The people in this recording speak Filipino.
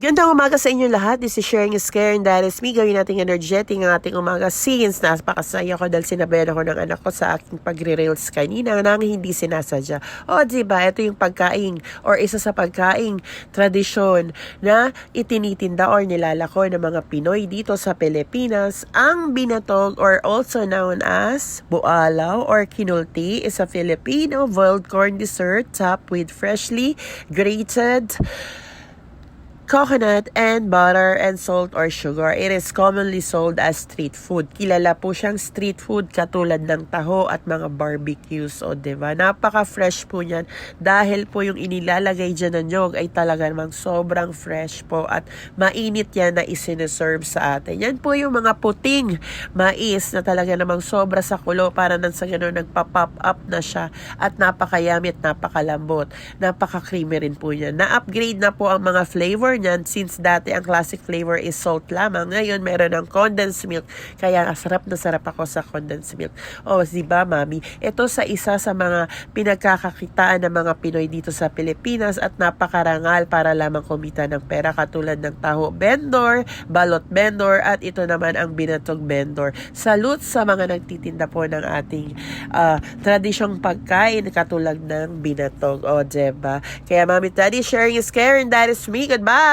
Gandang umaga sa inyo lahat. This is Sharing is Caring. That is me. Gawin natin energetic ang ating umaga since napakasaya ko dahil sinabayan ako ng anak ko sa aking pagre-reels kanina nang hindi sinasadya. O diba, ito yung pagkain or isa sa pagkain tradisyon na itinitinda or nilalako ng mga Pinoy dito sa Pilipinas. Ang binatog or also known as bualaw or kinulti is a Filipino boiled corn dessert topped with freshly grated coconut and butter and salt or sugar. It is commonly sold as street food. Kilala po siyang street food katulad ng taho at mga barbecues. O diba? Napaka-fresh po niyan dahil po yung inilalagay dyan na nyog ay talaga namang sobrang fresh po at mainit yan na isineserve sa atin. Yan po yung mga puting mais na talaga namang sobra sa kulo para nang sa gano'n nagpa-pop up na siya at napakayami at napakalambot. Napaka-creamy rin po yan. Na-upgrade na po ang mga flavor niyan since dati ang classic flavor is salt lamang. Ngayon meron ng condensed milk. Kaya sarap na sarap ako sa condensed milk. O, diba mami? Ito sa isa sa mga pinagkakakitaan ng mga Pinoy dito sa Pilipinas at napakarangal para lamang kumita ng pera katulad ng taho vendor, balot vendor at ito naman ang binatog vendor. Salute sa mga nagtitinda po ng ating tradisyong pagkain katulad ng binatog. O, diba? Kaya mami, daddy, sharing is caring. That is me. Goodbye!